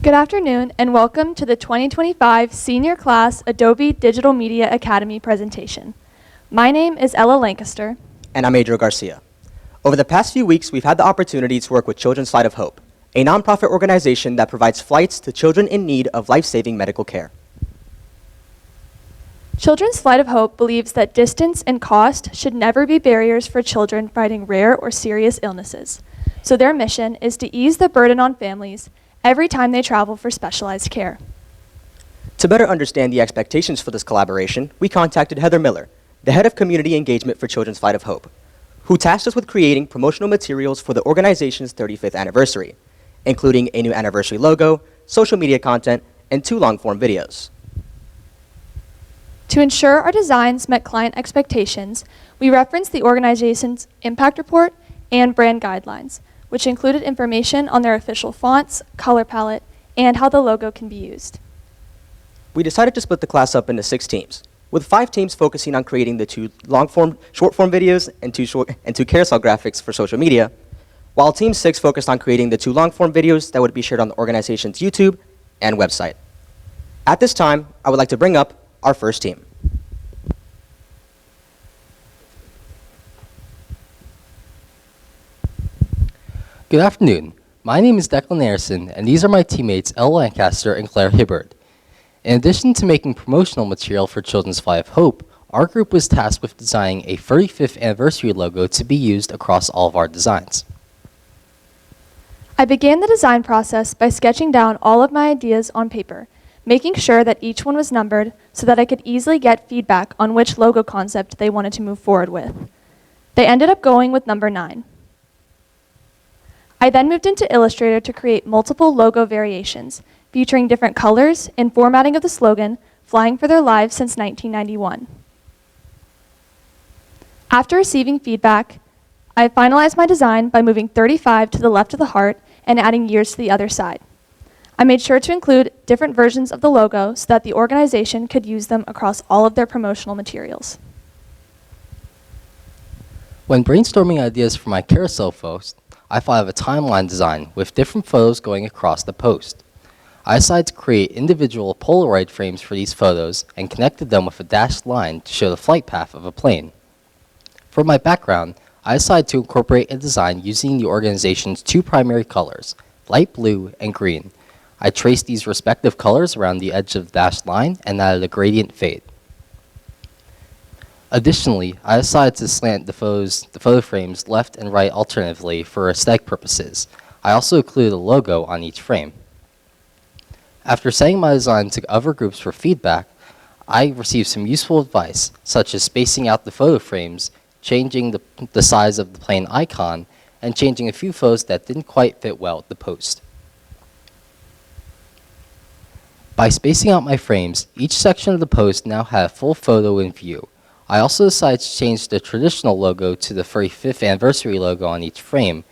Good afternoon and welcome to the 2025 Senior Class Adobe Digital Media Academy presentation. My name is Ella Lancaster. And I'm Adriel Garcia. Over the past few weeks, we've had the opportunity to work with Children's Flight of Hope, a nonprofit organization that provides flights to children in need of life-saving medical care. Children's Flight of Hope believes that distance and cost should never be barriers for children fighting rare or serious illnesses. So their mission is to ease the burden on families every time they travel for specialized care. To better understand the expectations for this collaboration, we contacted Heather Miller, the head of community engagement for Children's Flight of Hope, who tasked us with creating promotional materials for the organization's 35th anniversary, including a new anniversary logo, social media content, and 2 long-form videos. To ensure our designs met client expectations, we referenced the organization's impact report and brand guidelines, which included information on their official fonts, color palette, and how the logo can be used. We decided to split the class up into 6 teams, with 5 teams focusing on creating the 2 short-form videos and 2 carousel graphics for social media, while Team 6 focused on creating the 2 long-form videos that would be shared on the organization's YouTube and website. At this time, I would like to bring up our first team. Good afternoon. My name is Declan Anderson, and these are my teammates Elle Lancaster and Claire Hibbard. In addition to making promotional material for Children's Flight of Hope, our group was tasked with designing a 35th anniversary logo to be used across all of our designs. I began the design process by sketching down all of my ideas on paper, making sure that each one was numbered so that I could easily get feedback on which logo concept they wanted to move forward with. They ended up going with number 9. I then moved into Illustrator to create multiple logo variations, featuring different colors and formatting of the slogan, "Flying for Their Lives Since 1991. After receiving feedback, I finalized my design by moving 35 to the left of the heart and adding years to the other side. I made sure to include different versions of the logo so that the organization could use them across all of their promotional materials. When brainstorming ideas for my carousel post, I thought of a timeline design with different photos going across the post. I decided to create individual Polaroid frames for these photos and connected them with a dashed line to show the flight path of a plane. For my background, I decided to incorporate a design using the organization's 2 primary colors, light blue and green. I traced these respective colors around the edge of the dashed line and added a gradient fade. Additionally, I decided to slant the photo frames left and right alternatively for aesthetic purposes. I also included a logo on each frame. After sending my design to other groups for feedback, I received some useful advice, such as spacing out the photo frames, changing the size of the plane icon, and changing a few photos that didn't quite fit well with the post. By spacing out my frames, each section of the post now had a full photo in view. I also decided to change the traditional logo to the 35th anniversary logo on each frame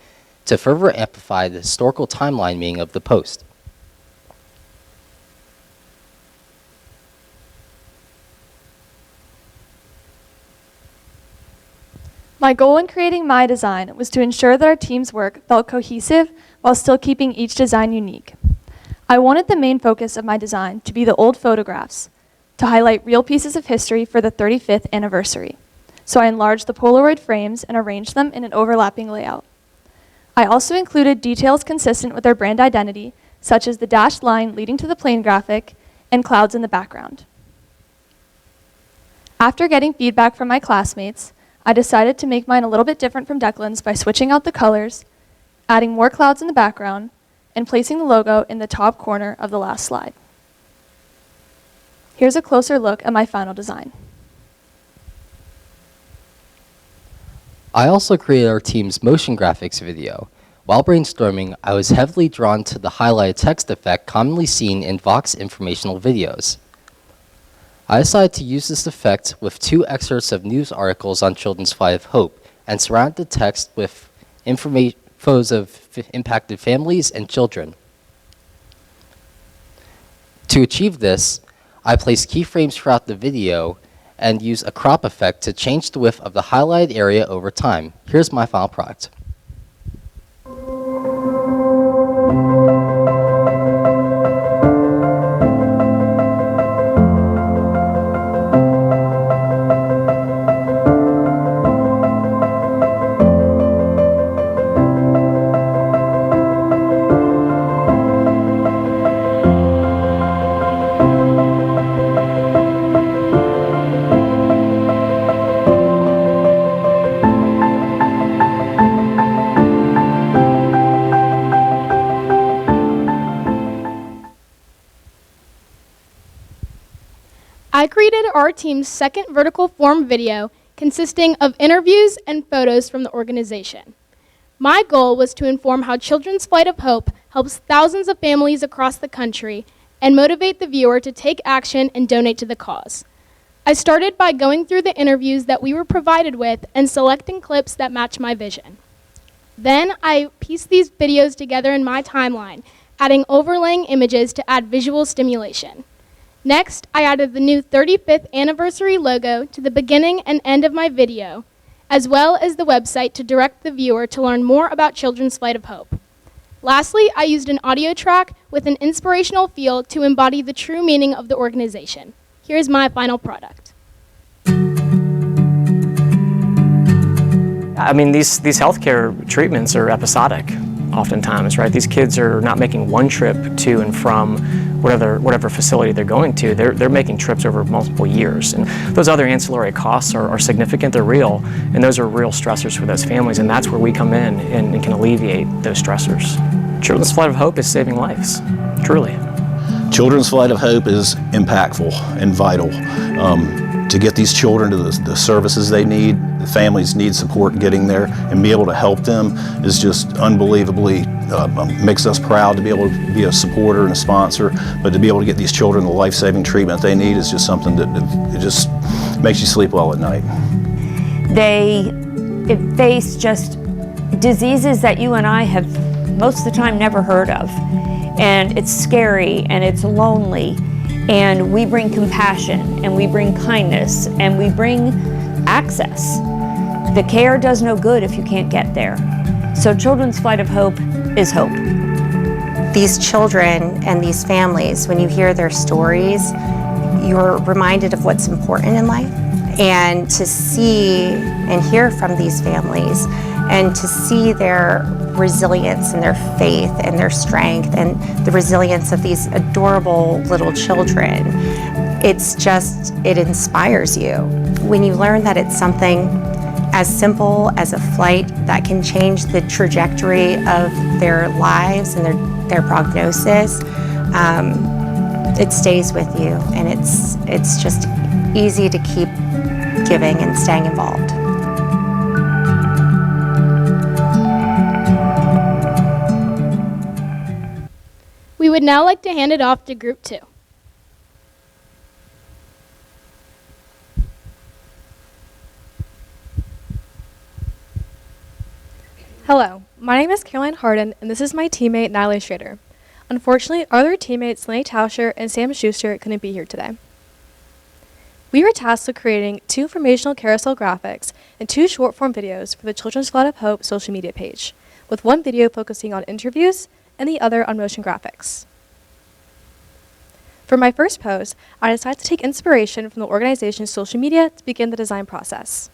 to further amplify the historical timeline meaning of the post. My goal in creating my design was to ensure that our team's work felt cohesive while still keeping each design unique. I wanted the main focus of my design to be the old photographs, to highlight real pieces of history for the 35th anniversary. So I enlarged the Polaroid frames and arranged them in an overlapping layout. I also included details consistent with their brand identity, such as the dashed line leading to the plane graphic and clouds in the background. After getting feedback from my classmates, I decided to make mine a little bit different from Declan's by switching out the colors, adding more clouds in the background, and placing the logo in the top corner of the last slide. Here's a closer look at my final design. I also created our team's motion graphics video. While brainstorming, I was heavily drawn to the highlighted text effect commonly seen in Vox informational videos. I decided to use this effect with 2 excerpts of news articles on Children's Flight of Hope and surround the text with photos of impacted families and children. To achieve this, I placed keyframes throughout the video and use a crop effect to change the width of the highlighted area over time. Here's my final product. I created our team's second vertical form video consisting of interviews and photos from the organization. My goal was to inform how Children's Flight of Hope helps thousands of families across the country and motivate the viewer to take action and donate to the cause. I started by going through the interviews that we were provided with and selecting clips that match my vision. Then I pieced these videos together in my timeline, adding overlaying images to add visual stimulation. Next, I added the new 35th anniversary logo to the beginning and end of my video, as well as the website to direct the viewer to learn more about Children's Flight of Hope. Lastly, I used an audio track with an inspirational feel to embody the true meaning of the organization. Here's my final product. I mean, these healthcare treatments are episodic oftentimes, right? These kids are not making one trip to and from whatever facility they're going to. They're making trips over multiple years. And those other ancillary costs are significant, they're real, and those are real stressors for those families, and that's where we come in and can alleviate those stressors. Children's Flight of Hope is saving lives, truly. Children's Flight of Hope is impactful and vital. To get these children to the services they need, the families need support getting there, and be able to help them is just unbelievably, makes us proud to be able to be a supporter and a sponsor, but to be able to get these children the life-saving treatment they need is just something that it just makes you sleep well at night. They face just diseases that you and I have most of the time never heard of, and it's scary and it's lonely. And we bring compassion, and we bring kindness, and we bring access. The care does no good if you can't get there. So Children's Flight of Hope is hope. These children and these families, when you hear their stories, you're reminded of what's important in life. And to see and hear from these families, and to see their resilience and their faith and their strength and the resilience of these adorable little children, it inspires you. When you learn that it's something as simple as a flight that can change the trajectory of their lives and their prognosis, it stays with you, and it's just easy to keep giving and staying involved. We would now like to hand it off to Group 2. Hello, my name is Caroline Harden, and this is my teammate Natalie Schrader. Unfortunately, our other teammates Lenny Tauscher and Sam Schuster couldn't be here today. We were tasked with creating 2 informational carousel graphics and 2 short-form videos for the Children's Flight of Hope social media page, with one video focusing on interviews and the other on motion graphics. For my first post, I decided to take inspiration from the organization's social media to begin the design process.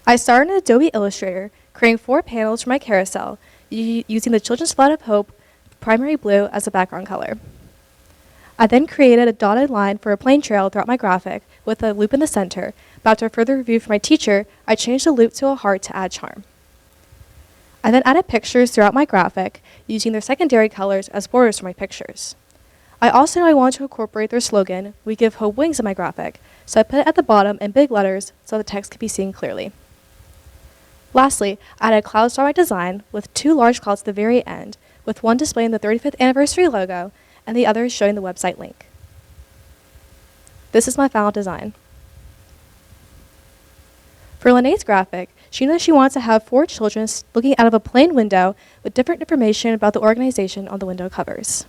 I started in Adobe Illustrator, creating 4 panels for my carousel using the Children's Flight of Hope primary blue as a background color. I then created a dotted line for a plane trail throughout my graphic with a loop in the center, but after further review from my teacher, I changed the loop to a heart to add charm. I then added pictures throughout my graphic, using their secondary colors as borders for my pictures. I also knew I wanted to incorporate their slogan, "We give hope wings," in my graphic, so I put it at the bottom in big letters so the text could be seen clearly. Lastly, I added clouds to my design with 2 large clouds at the very end, with one displaying the 35th anniversary logo and the other showing the website link. This is my final design. For Lene's graphic, she knows she wants to have 4 children looking out of a plain window with different information about the organization on the window covers.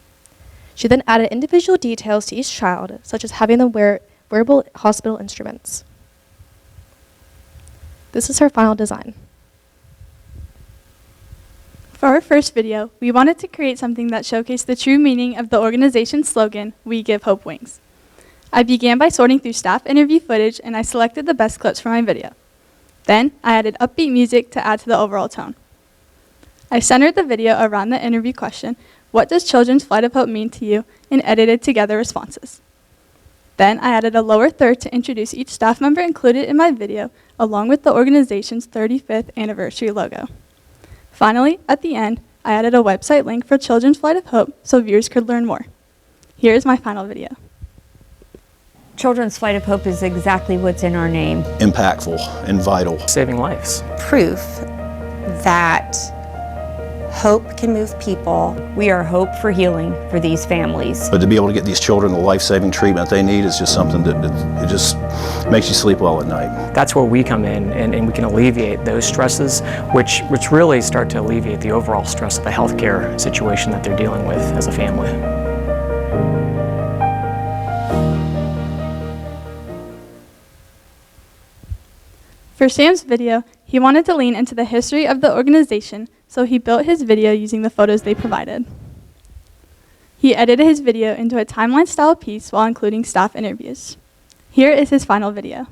She then added individual details to each child, such as having them wear wearable hospital instruments. This is her final design. For our first video, we wanted to create something that showcased the true meaning of the organization's slogan, "We give hope wings." I began by sorting through staff interview footage, and I selected the best clips for my video. Then, I added upbeat music to add to the overall tone. I centered the video around the interview question, "What does Children's Flight of Hope mean to you?" and edited together responses. Then, I added a lower third to introduce each staff member included in my video, along with the organization's 35th anniversary logo. Finally, at the end, I added a website link for Children's Flight of Hope so viewers could learn more. Here is my final video. Children's Flight of Hope is exactly what's in our name. Impactful and vital. Saving lives. Proof that hope can move people. We are hope for healing for these families. But to be able to get these children the life-saving treatment they need is just something that it just makes you sleep well at night. That's where we come in and we can alleviate those stresses, which really start to alleviate the overall stress of the healthcare situation that they're dealing with as a family. For Sam's video, he wanted to lean into the history of the organization, so he built his video using the photos they provided. He edited his video into a timeline-style piece while including staff interviews. Here is his final video.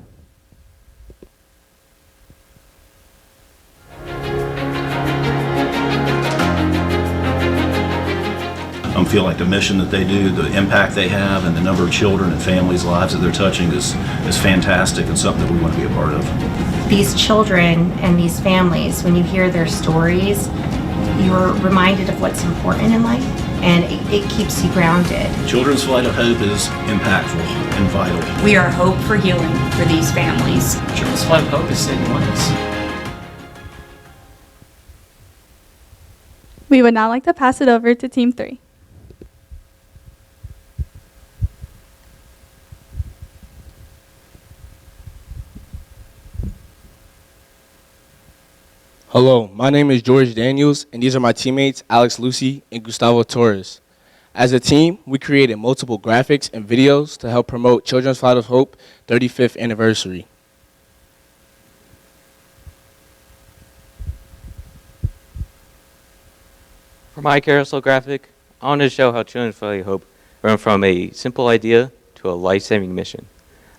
I feel like the mission that they do, the impact they have, and the number of children and families' lives that they're touching is fantastic and something that we want to be a part of. These children and these families, when you hear their stories, you're reminded of what's important in life, and it keeps you grounded. Children's Flight of Hope is impactful and vital. We are hope for healing for these families. Children's Flight of Hope is saving lives. We would now like to pass it over to Team 3. Hello, my name is George Daniels, and these are my teammates Alex Lucy and Gustavo Torres. As a team, we created multiple graphics and videos to help promote Children's Flight of Hope 35th anniversary. For my carousel graphic, I wanted to show how Children's Flight of Hope went from a simple idea to a life-saving mission.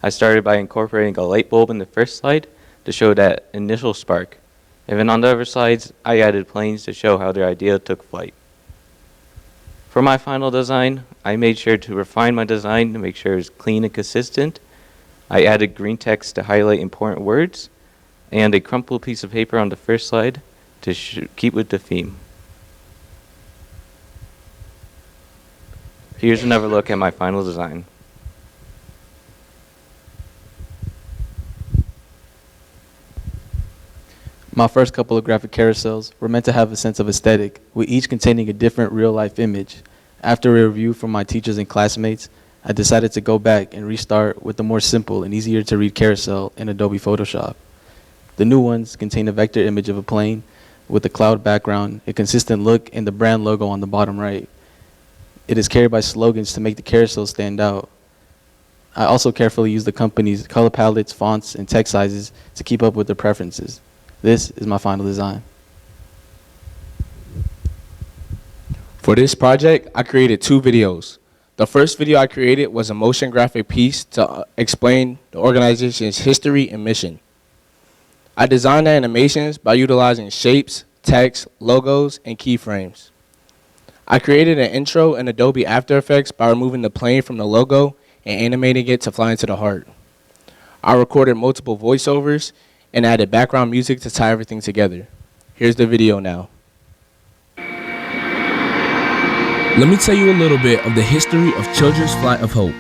I started by incorporating a light bulb in the first slide to show that initial spark. And then on the other slides, I added planes to show how their idea took flight. For my final design, I made sure to refine my design to make sure it was clean and consistent. I added green text to highlight important words, and a crumpled piece of paper on the first slide to keep with the theme. Here's another look at my final design. My first couple of graphic carousels were meant to have a sense of aesthetic, with each containing a different real-life image. After a review from my teachers and classmates, I decided to go back and restart with the more simple and easier to read carousel in Adobe Photoshop. The new ones contain a vector image of a plane with a cloud background, a consistent look, and the brand logo on the bottom right. It is carried by slogans to make the carousel stand out. I also carefully used the company's color palettes, fonts, and text sizes to keep up with their preferences. This is my final design. For this project, I created 2 videos. The first video I created was a motion graphic piece to explain the organization's history and mission. I designed the animations by utilizing shapes, text, logos, and keyframes. I created an intro in Adobe After Effects by removing the plane from the logo and animating it to fly into the heart. I recorded multiple voiceovers and added background music to tie everything together. Here's the video now. Let me tell you a little bit of the history of Children's Flight of Hope.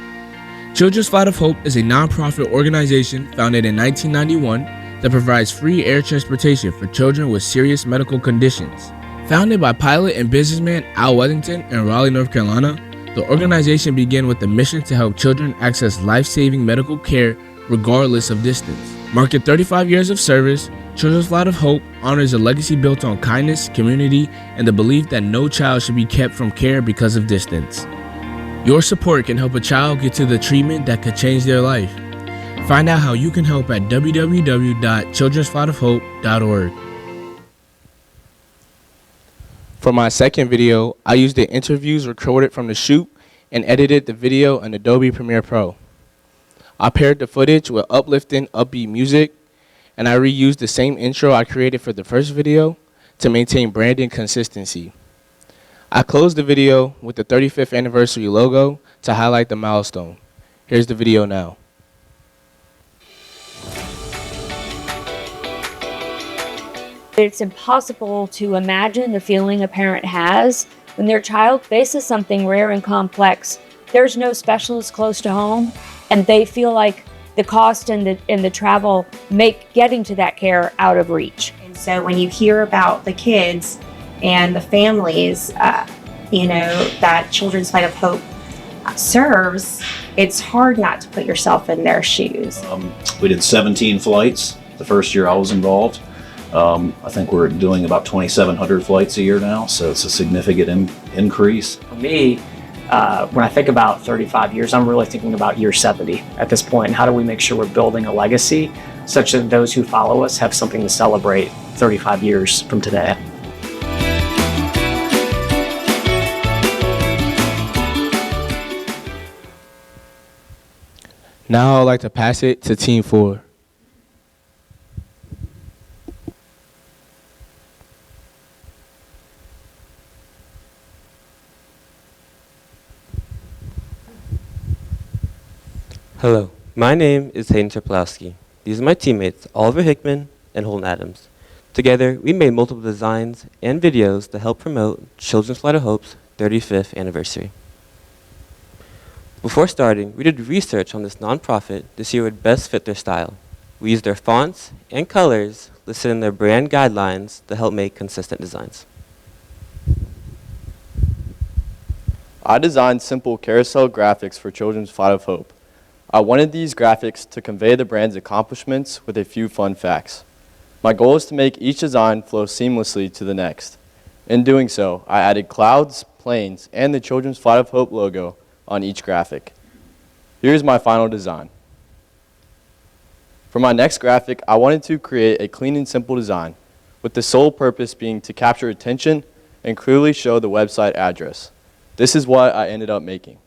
Children's Flight of Hope is a nonprofit organization founded in 1991 that provides free air transportation for children with serious medical conditions. Founded by pilot and businessman Al Weddington in Raleigh, North Carolina, the organization began with the mission to help children access life-saving medical care regardless of distance. Marking 35 years of service, Children's Flight of Hope honors a legacy built on kindness, community, and the belief that no child should be kept from care because of distance. Your support can help a child get to the treatment that could change their life. Find out how you can help at www.childrensflightofhope.org. For my second video, I used the interviews recorded from the shoot and edited the video in Adobe Premiere Pro. I paired the footage with uplifting, upbeat music, and I reused the same intro I created for the first video to maintain branding consistency. I closed the video with the 35th anniversary logo to highlight the milestone. Here's the video now. It's impossible to imagine the feeling a parent has when their child faces something rare and complex. There's no specialist close to home, and they feel like the cost and the travel make getting to that care out of reach. And so when you hear about the kids and the families, that Children's Flight of Hope serves, it's hard not to put yourself in their shoes. We did 17 flights the first year I was involved. I think we're doing about 2,700 flights a year now, so it's a significant increase. For me, when I think about 35 years, I'm really thinking about year 70 at this point. And how do we make sure we're building a legacy such that those who follow us have something to celebrate 35 years from today? Now I'd like to pass it to Team 4. Hello, my name is Hayden Terplowski. These are my teammates, Oliver Hickman and Holden Adams. Together, we made multiple designs and videos to help promote Children's Flight of Hope's 35th anniversary. Before starting, we did research on this nonprofit to see what would best fit their style. We used their fonts and colors listed in their brand guidelines to help make consistent designs. I designed simple carousel graphics for Children's Flight of Hope. I wanted these graphics to convey the brand's accomplishments with a few fun facts. My goal is to make each design flow seamlessly to the next. In doing so, I added clouds, planes, and the Children's Flight of Hope logo on each graphic. Here's my final design. For my next graphic, I wanted to create a clean and simple design, with the sole purpose being to capture attention and clearly show the website address. This is what I ended up making.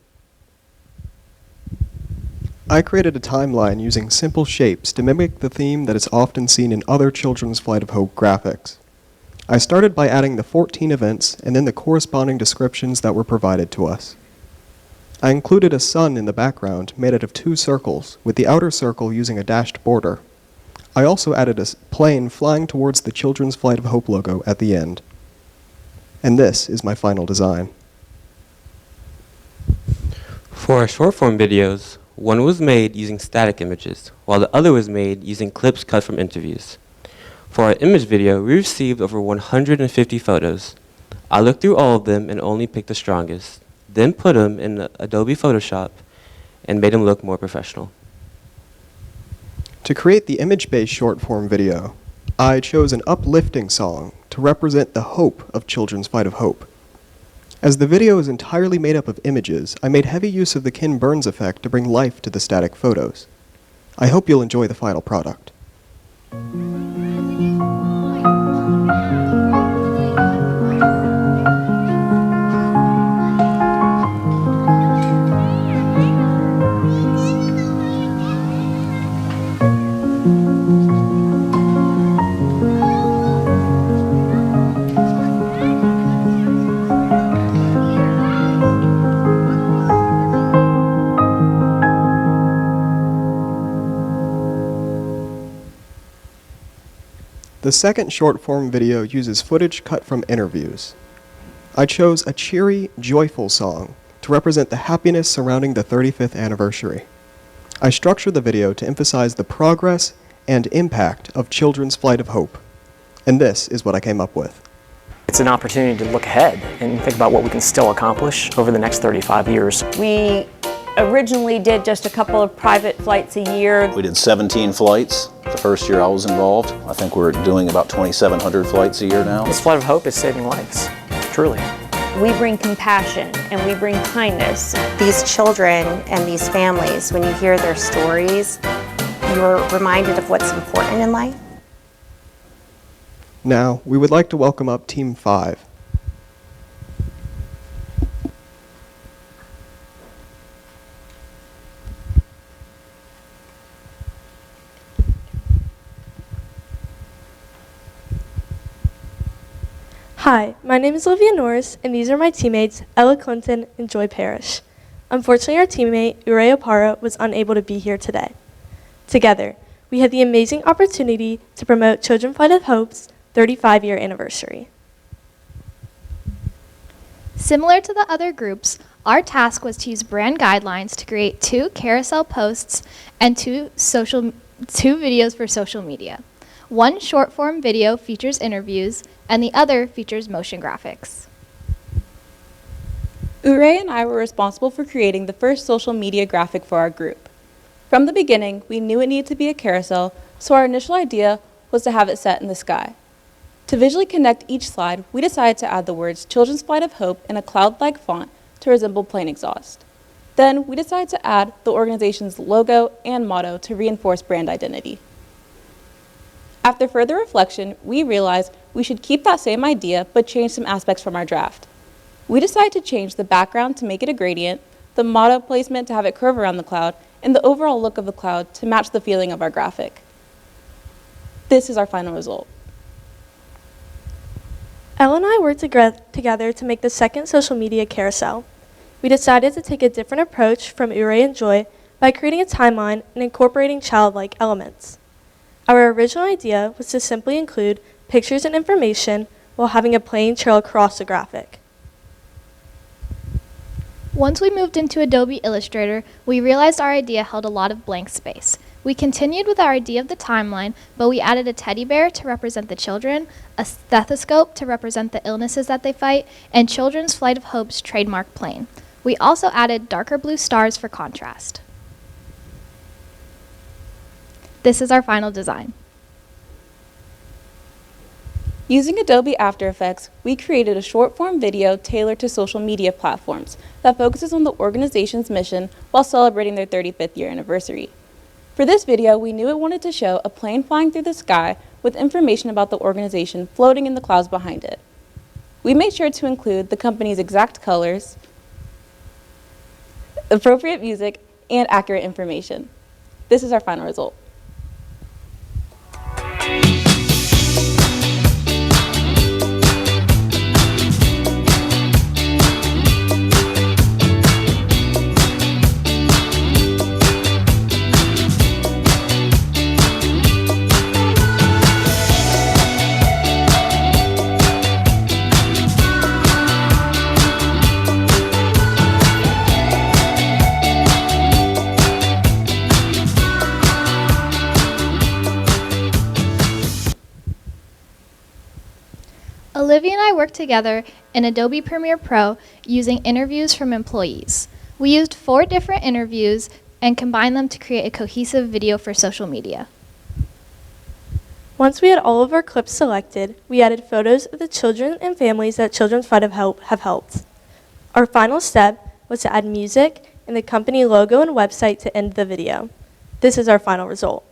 I created a timeline using simple shapes to mimic the theme that is often seen in other Children's Flight of Hope graphics. I started by adding the 14 events and then the corresponding descriptions that were provided to us. I included a sun in the background made out of 2 circles, with the outer circle using a dashed border. I also added a plane flying towards the Children's Flight of Hope logo at the end. And this is my final design. For our short form videos, one was made using static images, while the other was made using clips cut from interviews. For our image video, we received over 150 photos. I looked through all of them and only picked the strongest, then put them in Adobe Photoshop and made them look more professional. To create the image-based short-form video, I chose an uplifting song to represent the hope of Children's Flight of Hope. As the video is entirely made up of images, I made heavy use of the Ken Burns effect to bring life to the static photos. I hope you'll enjoy the final product. The second short-form video uses footage cut from interviews. I chose a cheery, joyful song to represent the happiness surrounding the 35th anniversary. I structured the video to emphasize the progress and impact of Children's Flight of Hope. And this is what I came up with. It's an opportunity to look ahead and think about what we can still accomplish over the next 35 years. We originally did just a couple of private flights a year. We did 17 flights the first year I was involved. I think we're doing about 2,700 flights a year now. This Flight of Hope is saving lives, truly. We bring compassion and we bring kindness. These children and these families, when you hear their stories, you're reminded of what's important in life. Now, we would like to welcome up Team 5. Hi, my name is Olivia Norris, and these are my teammates, Ella Clinton and Joy Parrish. Unfortunately, our teammate, Ure Opara, was unable to be here today. Together, we had the amazing opportunity to promote Children's Flight of Hope's 35-year anniversary. Similar to the other groups, Our task was to use brand guidelines to create 2 carousel posts and 2 videos for social media. One short-form video features interviews, and the other features motion graphics. Ure and I were responsible for creating the first social media graphic for our group. From the beginning, we knew it needed to be a carousel, so our initial idea was to have it set in the sky. To visually connect each slide, we decided to add the words Children's Flight of Hope in a cloud-like font to resemble plane exhaust. Then, we decided to add the organization's logo and motto to reinforce brand identity. After further reflection, we realized we should keep that same idea but change some aspects from our draft. We decided to change the background to make it a gradient, the motto placement to have it curve around the cloud, and the overall look of the cloud to match the feeling of our graphic. This is our final result. Elle and I worked together to make the second social media carousel. We decided to take a different approach from Ure and Joy by creating a timeline and incorporating childlike elements. Our original idea was to simply include pictures and information while having a plain trail across the graphic. Once we moved into Adobe Illustrator, we realized our idea held a lot of blank space. We continued with our idea of the timeline, but we added a teddy bear to represent the children, a stethoscope to represent the illnesses that they fight, and Children's Flight of Hope's trademark plane. We also added darker blue stars for contrast. This is our final design. Using Adobe After Effects, we created a short-form video tailored to social media platforms that focuses on the organization's mission while celebrating their 35th year anniversary. For this video, we knew it wanted to show a plane flying through the sky with information about the organization floating in the clouds behind it. We made sure to include the company's exact colors, appropriate music, and accurate information. This is our final result. Olivia and I worked together in Adobe Premiere Pro using interviews from employees. We used 4 different interviews and combined them to create a cohesive video for social media. Once we had all of our clips selected, we added photos of the children and families that Children's Flight of Hope have helped. Our final step was to add music and the company logo and website to end the video. This is our final result.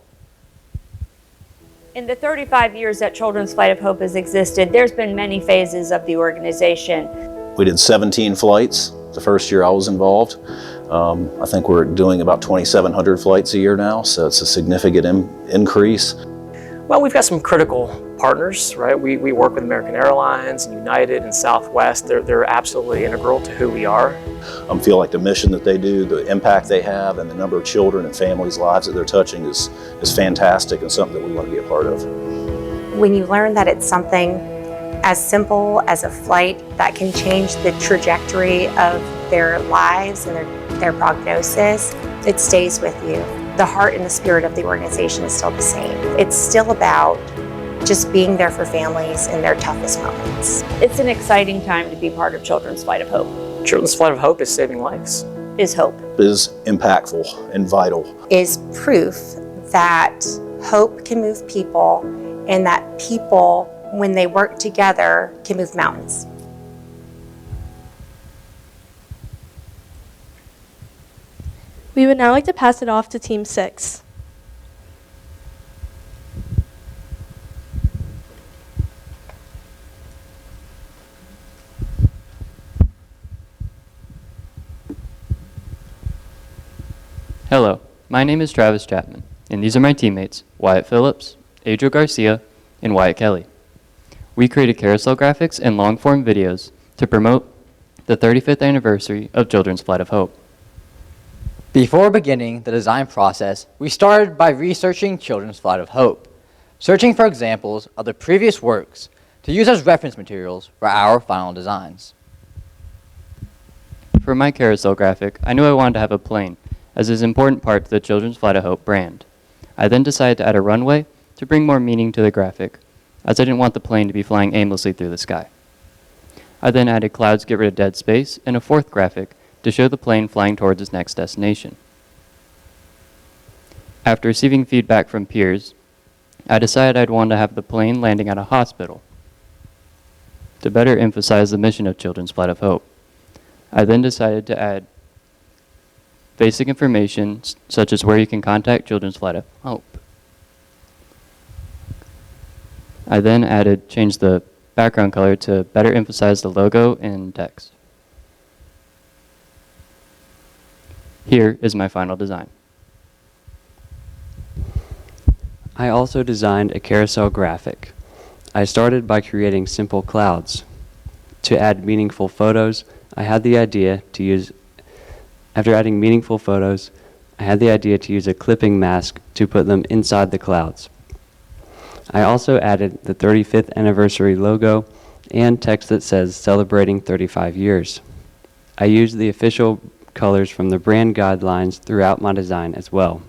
In the 35 years that Children's Flight of Hope has existed, there's been many phases of the organization. We did 17 flights the first year I was involved. I think we're doing about 2,700 flights a year now, so it's a significant increase. Well, we've got some critical partners, right? We work with American Airlines and United and Southwest. They're absolutely integral to who we are. I feel like the mission that they do, the impact they have, and the number of children and families' lives that they're touching is fantastic and something that we want to be a part of. When you learn that it's something as simple as a flight that can change the trajectory of their lives and their prognosis, it stays with you. The heart and the spirit of the organization is still the same. It's still about just being there for families in their toughest moments. It's an exciting time to be part of Children's Flight of Hope. Children's Flight of Hope is saving lives. Is hope. Is impactful and vital. Is proof that hope can move people and that people, when they work together, can move mountains. We would now like to pass it off to Team 6. Hello, my name is Travis Chapman, and these are my teammates, Wyatt Phillips, Adriel Garcia, and Wyatt Kelly. We created carousel graphics and long-form videos to promote the 35th anniversary of Children's Flight of Hope. Before beginning the design process, we started by researching Children's Flight of Hope, searching for examples of the previous works to use as reference materials for our final designs. For my carousel graphic, I knew I wanted to have a plane, as it is an important part to the Children's Flight of Hope brand. I then decided to add a runway to bring more meaning to the graphic, as I didn't want the plane to be flying aimlessly through the sky. I then added clouds to get rid of dead space, and a fourth graphic to show the plane flying towards its next destination. After receiving feedback from peers, I decided I'd want to have the plane landing at a hospital to better emphasize the mission of Children's Flight of Hope. I then decided to add basic information such as where you can contact Children's Flight of Hope. I then changed the background color to better emphasize the logo and text. Here is my final design. I also designed a carousel graphic. I started by creating simple clouds. To add meaningful photos, after adding meaningful photos, I had the idea to use a clipping mask to put them inside the clouds. I also added the 35th anniversary logo and text that says celebrating 35 years. I used the official colors from the brand guidelines throughout my design as well.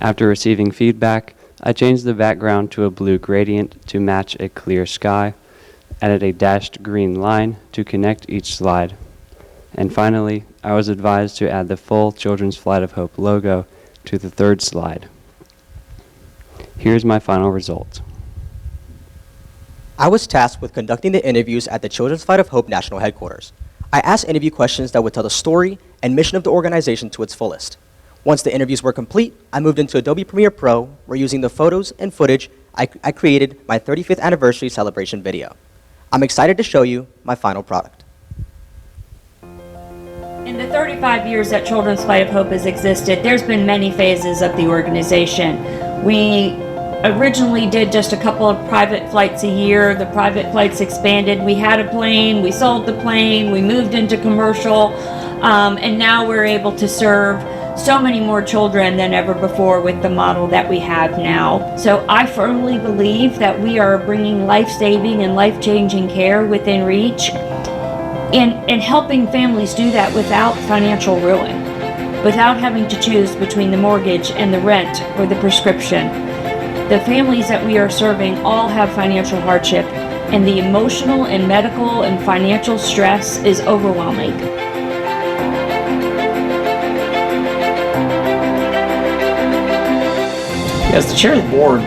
After receiving feedback, I changed the background to a blue gradient to match a clear sky, added a dashed green line to connect each slide, and finally, I was advised to add the full Children's Flight of Hope logo to the third slide. Here's my final result. I was tasked with conducting the interviews at the Children's Flight of Hope National Headquarters. I asked interview questions that would tell the story and mission of the organization to its fullest. Once the interviews were complete, I moved into Adobe Premiere Pro, where using the photos and footage, I created my 35th anniversary celebration video. I'm excited to show you my final product. In the 35 years that Children's Flight of Hope has existed, there's been many phases of the organization. We originally did just a couple of private flights a year. The private flights expanded. We had a plane, we sold the plane, we moved into commercial, and now we're able to serve so many more children than ever before with the model that we have now. So I firmly believe that we are bringing life-saving and life-changing care within reach and helping families do that without financial ruin, without having to choose between the mortgage and the rent or the prescription. The families that we are serving all have financial hardship, and the emotional and medical and financial stress is overwhelming. As the chair of the board,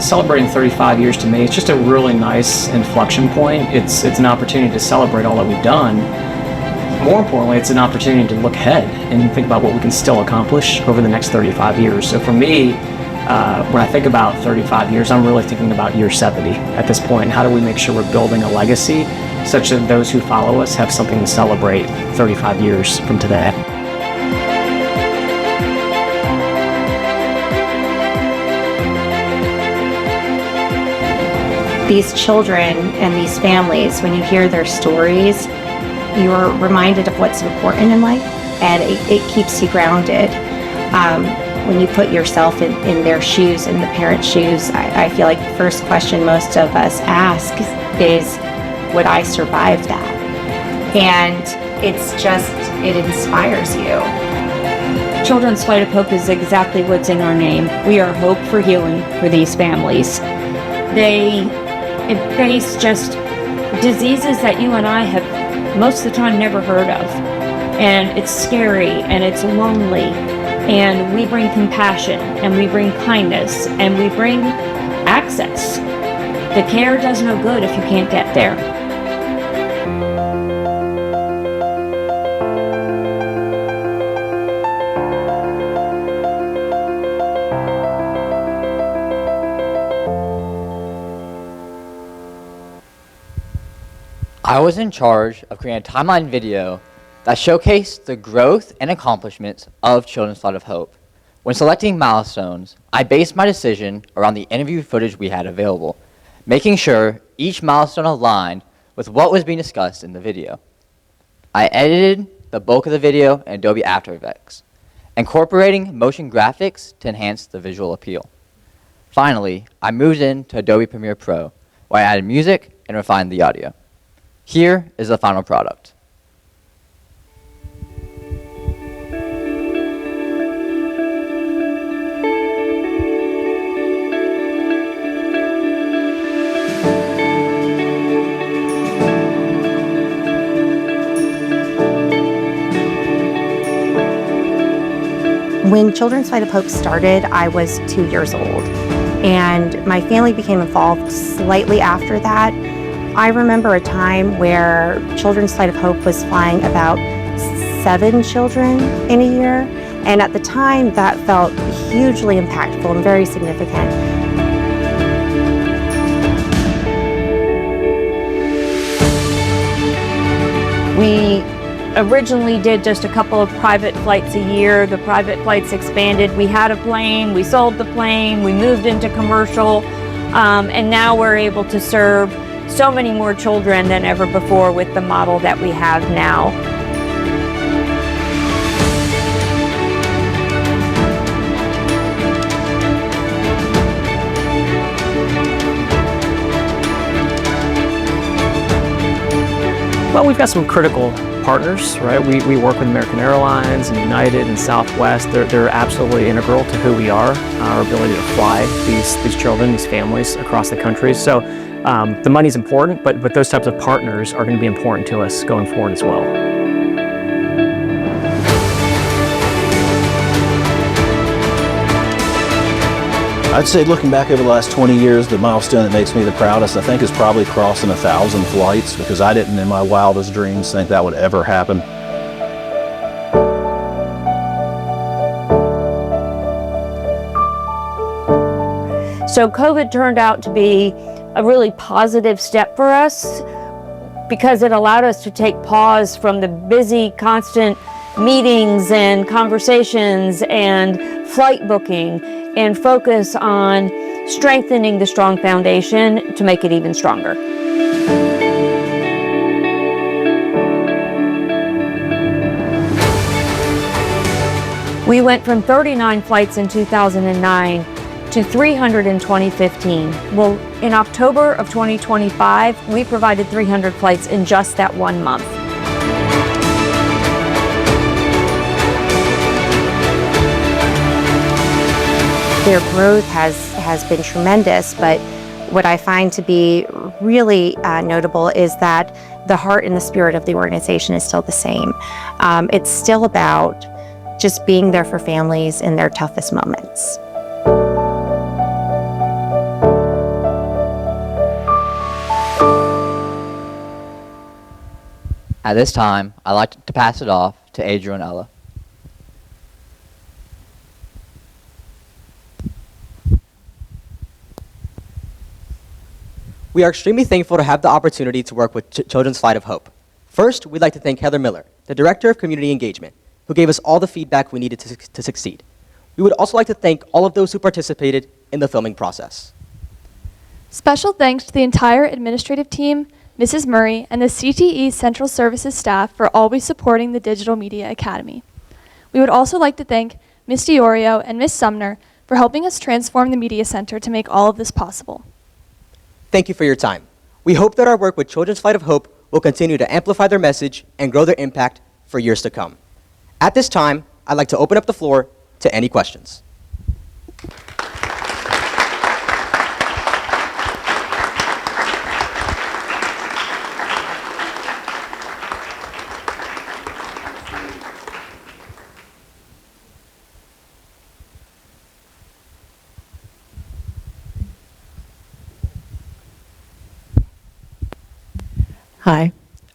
celebrating 35 years to me, it's just a really nice inflection point. It's an opportunity to celebrate all that we've done. More importantly, it's an opportunity to look ahead and think about what we can still accomplish over the next 35 years. So for me, when I think about 35 years, I'm really thinking about year 70 at this point. How do we make sure we're building a legacy such that those who follow us have something to celebrate 35 years from today? These children and these families, when you hear their stories, you're reminded of what's important in life, and it keeps you grounded. When you put yourself in their shoes, in the parents' shoes, I feel like the first question most of us ask is, would I survive that? And it inspires you. Children's Flight of Hope is exactly what's in our name. We are hope for healing for these families. They face just diseases that you and I have most of the time never heard of. And it's scary and it's lonely. And we bring compassion and we bring kindness and we bring access. The care does no good if you can't get there. I was in charge of creating a timeline video that showcased the growth and accomplishments of Children's Flight of Hope. When selecting milestones, I based my decision around the interview footage we had available, making sure each milestone aligned with what was being discussed in the video. I edited the bulk of the video in Adobe After Effects, incorporating motion graphics to enhance the visual appeal. Finally, I moved into Adobe Premiere Pro, where I added music and refined the audio. Here is the final product. When Children's Flight of Hope started, I was 2 years old, and my family became involved slightly after that. I remember a time where Children's Flight of Hope was flying about 7 children in a year, and at the time that felt hugely impactful and very significant. We originally did just a couple of private flights a year. The private flights expanded. We had a plane, we sold the plane, we moved into commercial, and now we're able to serve so many more children than ever before with the model that we have now. Well, we've got some critical partners, right? We work with American Airlines and United and Southwest. They're absolutely integral to who we are, our ability to fly these children, these families across the country. So the money's important, but those types of partners are going to be important to us going forward as well. I'd say looking back over the last 20 years, the milestone that makes me the proudest, I think, is probably crossing 1,000 flights, because I didn't in my wildest dreams think that would ever happen. So COVID turned out to be a really positive step for us because it allowed us to take pause from the busy, constant meetings and conversations and flight booking and focus on strengthening the strong foundation to make it even stronger. We went from 39 flights in 2009 to 300 in 2015. Well, in October of 2025, we provided 300 flights in just that 1 month. Their growth has been tremendous, but what I find to be really notable is that the heart and the spirit of the organization is still the same. It's still about just being there for families in their toughest moments. At this time, I'd like to pass it off to Adrian and Ella. We are extremely thankful to have the opportunity to work with Children's Flight of Hope. First, we'd like to thank Heather Miller, the Director of Community Engagement, who gave us all the feedback we needed to succeed. We would also like to thank all of those who participated in the filming process. Special thanks to the entire administrative team, Mrs. Murray, and the CTE Central Services staff for always supporting the Digital Media Academy. We would also like to thank Ms. Diorio and Ms. Sumner for helping us transform the Media Center to make all of this possible. Thank you for your time. We hope that our work with Children's Flight of Hope will continue to amplify their message and grow their impact for years to come. At this time, I'd like to open up the floor to any questions. Hi,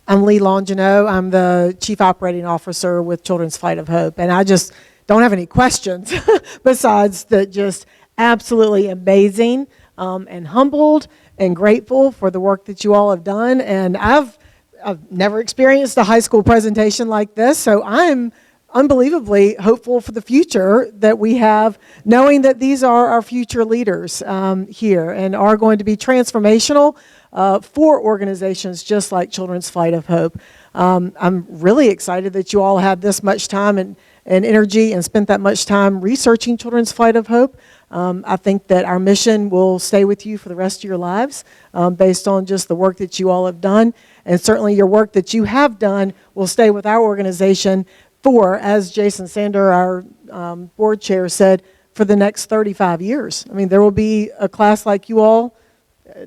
I'm Lee Longino. I'm the Chief Operating Officer with Children's Flight of Hope, and I just don't have any questions besides that just absolutely amazing and humbled and grateful for the work that you all have done. And I've never experienced a high school presentation like this, so I'm unbelievably hopeful for the future that we have, knowing that these are our future leaders here and are going to be transformational for organizations just like Children's Flight of Hope. I'm really excited that you all had this much time and and energy and spent that much time researching Children's Flight of Hope. I think that our mission will stay with you for the rest of your lives based on just the work that you all have done. And certainly your work that you have done will stay with our organization for, as Jason Sander, our board chair, said, for the next 35 years. I mean, there will be a class like you all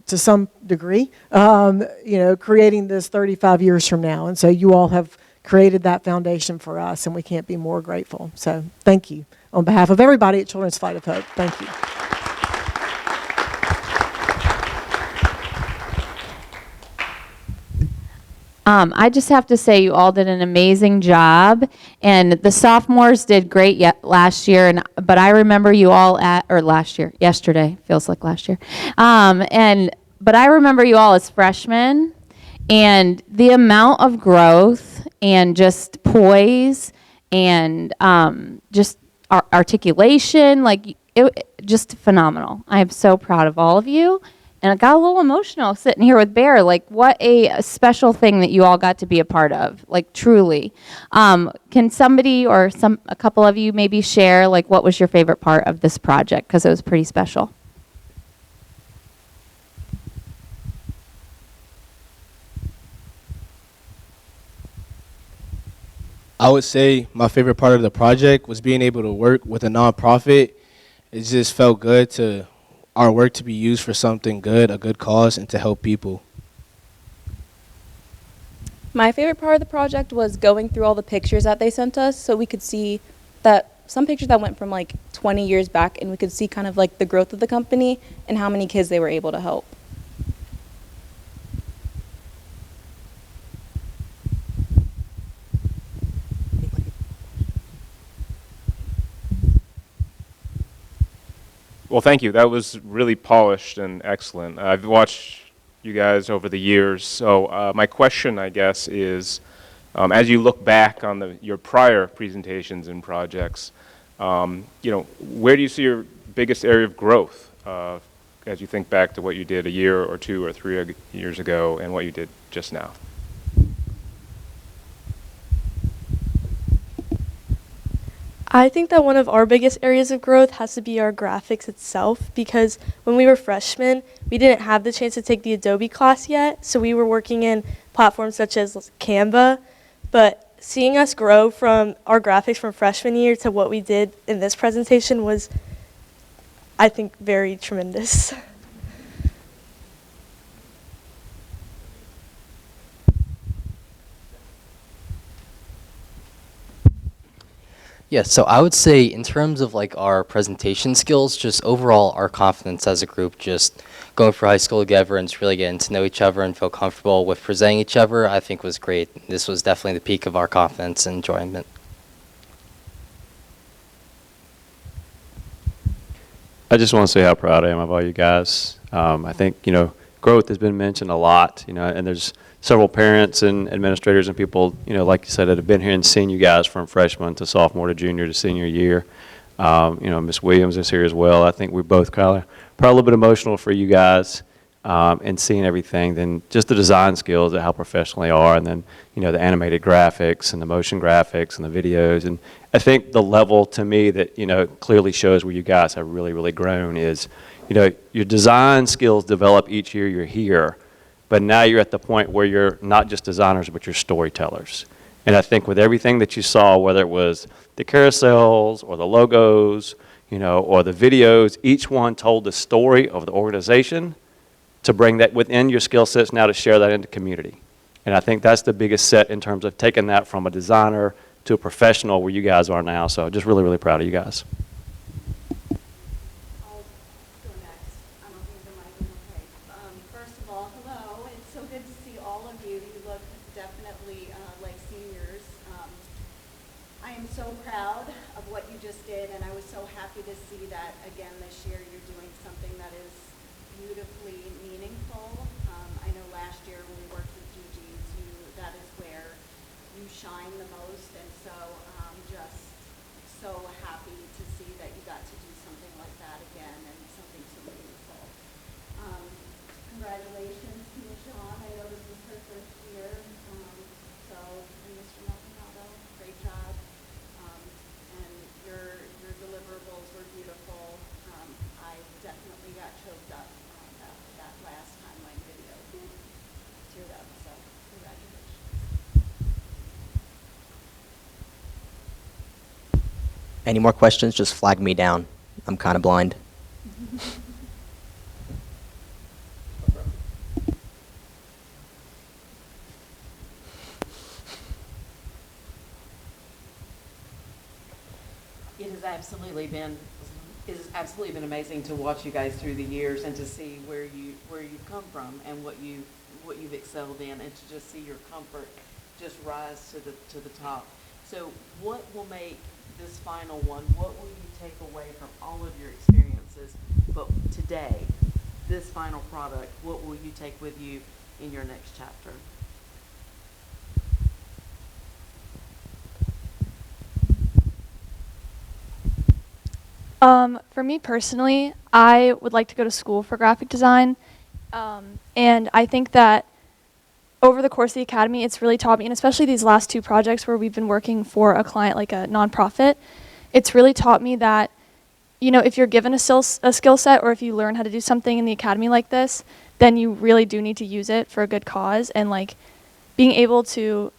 to some degree, creating this 35 years from now. And so you all have created that foundation for us, and we can't be more grateful. So thank you. On behalf of everybody at Children's Flight of Hope, thank you. I just have to say you all did an amazing job, and the sophomores did great last year. But I remember you all yesterday feels like last year. But I remember you all as freshmen, and the amount of growth and just poise and just articulation, just phenomenal. I am so proud of all of you. And I got a little emotional sitting here with Bear. What a special thing that you all got to be a part of. Truly. Can somebody or a couple of you maybe share, what was your favorite part of this project? Because it was pretty special. I would say my favorite part of the project was being able to work with a nonprofit. It just felt good to our work to be used for something good, a good cause, and to help people. My favorite part of the project was going through all the pictures that they sent us so we could see that some pictures that went from 20 years back, and we could see kind of the growth of the company and how many kids they were able to help. Well, thank you. That was really polished and excellent. I've watched you guys over the years. So my question, I guess, is as you look back on your prior presentations and projects, where do you see your biggest area of growth as you think back to what you did a year or 2 or 3 years ago and what you did just now? I think that one of our biggest areas of growth has to be our graphics itself, because when we were freshmen, we didn't have the chance to take the Adobe class yet, so we were working in platforms such as Canva. But seeing us grow from our graphics from freshman year to what we did in this presentation was, I think, very tremendous. Yes, so I would say in terms of our presentation skills, just overall our confidence as a group, just going through high school together and just really getting to know each other and feel comfortable with presenting each other, I think was great. This was definitely the peak of our confidence and enjoyment. I just want to say how proud I am of all you guys. I think, growth has been mentioned a lot, and there's several parents and administrators and people, like you said, that have been here and seen you guys from freshman to sophomore to junior to senior year. Miss Williams is here as well. I think we're both probably a little bit emotional for you guys and seeing everything. Then just the design skills and how professional they are, and then, the animated graphics and the motion graphics and the videos. And I think the level to me that, clearly shows where you guys have really, really grown is, your design skills develop each year you're here. But now you're at the point where you're not just designers, but you're storytellers. And I think with everything that you saw, whether it was the carousels or the logos, or the videos, each one told the story of the organization to bring that within your skill sets now to share that into community. And I think that's the biggest set in terms of taking that from a designer to a professional where you guys are now. So just really, really proud of you guys. Any more questions, just flag me down. I'm kind of blind. It has absolutely been amazing to watch you guys through the years and to see where you've come from and what you've excelled in, and to just see your comfort just rise to the top. So what will make this final one, what will you take away from all of your experiences, but today, this final product, what will you take with you in your next chapter? For me personally, I would like to go to school for graphic design. And I think that over the course of the academy, it's really taught me, and especially these last two projects where we've been working for a client like a nonprofit, it's really taught me that, you know, if you're given a skill set, or if you learn how to do something in the academy like this, then you really do need to use it for a good cause. And like being able to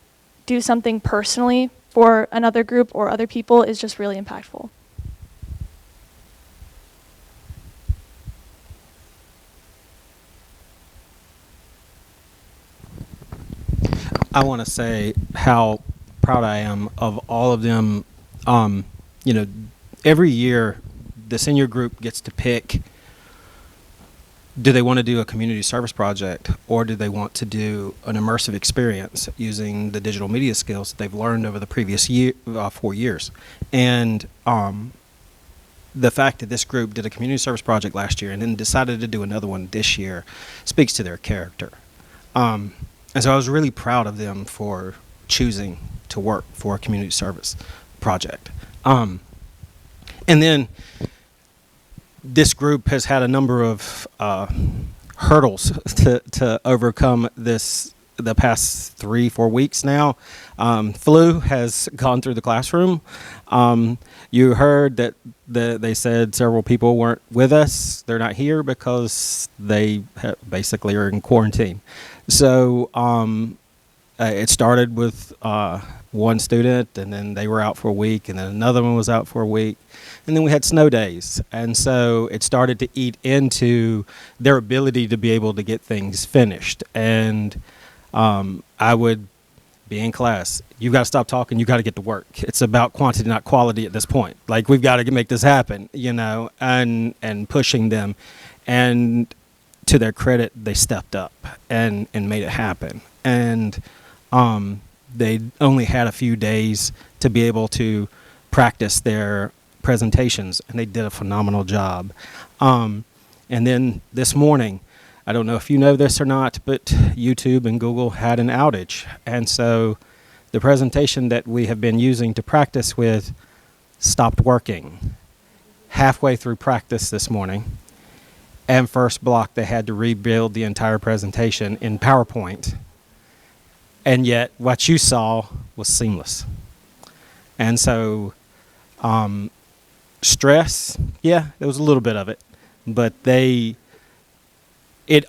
do something personally for another group or other people is just really impactful. I want to say how proud I am of all of them. You know, every year the senior group gets to pick, do they want to do a community service project, or do they want to do an immersive experience using the digital media skills that they've learned over the previous 4 years. And the fact that this group did a community service project last year and then decided to do another one this year speaks to their character. And so I was really proud of them for choosing to work for a community service project. And then this group has had a number of hurdles to overcome the past 3-4 weeks now. Flu has gone through the classroom. You heard that they said several people weren't with us. They're not here because they basically are in quarantine. So it started with one student, and then they were out for a week, and then another one was out for a week. And then we had snow days. And so it started to eat into their ability to be able to get things finished. And I would be in class. You got to stop talking. You got to get to work. It's about quantity, not quality at this point. Like, we've got to make this happen, you know, and pushing them. And to their credit, they stepped up and made it happen. And they only had a few days to be able to practice their presentations, and they did a phenomenal job. And then this morning, I don't know if you know this or not, but YouTube and Google had an outage. And so the presentation that we have been using to practice with stopped working halfway through practice this morning. And first block, they had to rebuild the entire presentation in PowerPoint. And yet what you saw was seamless. And so stress, yeah, there was a little bit of it, but it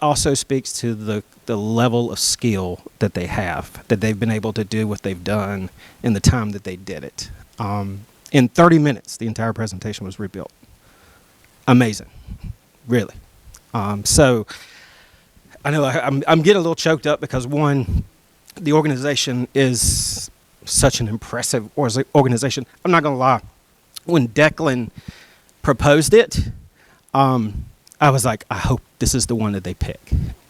also speaks to the level of skill that they have, that they've been able to do what they've done in the time that they did it. In 30 minutes, the entire presentation was rebuilt. Amazing, really. So I know I'm getting a little choked up because, one, the organization is such an impressive organization. I'm not going to lie. When Declan proposed it, I was like, I hope this is the one that they pick.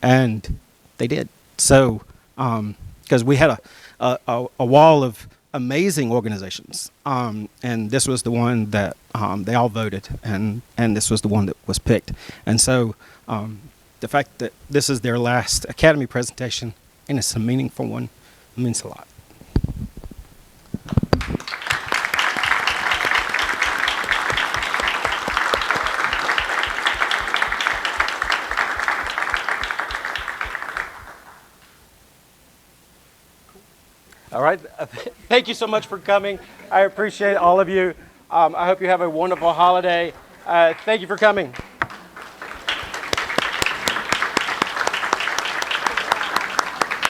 And they did. So, because we had a wall of amazing organizations. And this was the one that they all voted, and this was the one that was picked. And so the fact that this is their last Academy presentation, and it's a meaningful one, means a lot. All right. Thank you so much for coming. I appreciate all of you. I hope you have a wonderful holiday. Thank you for coming.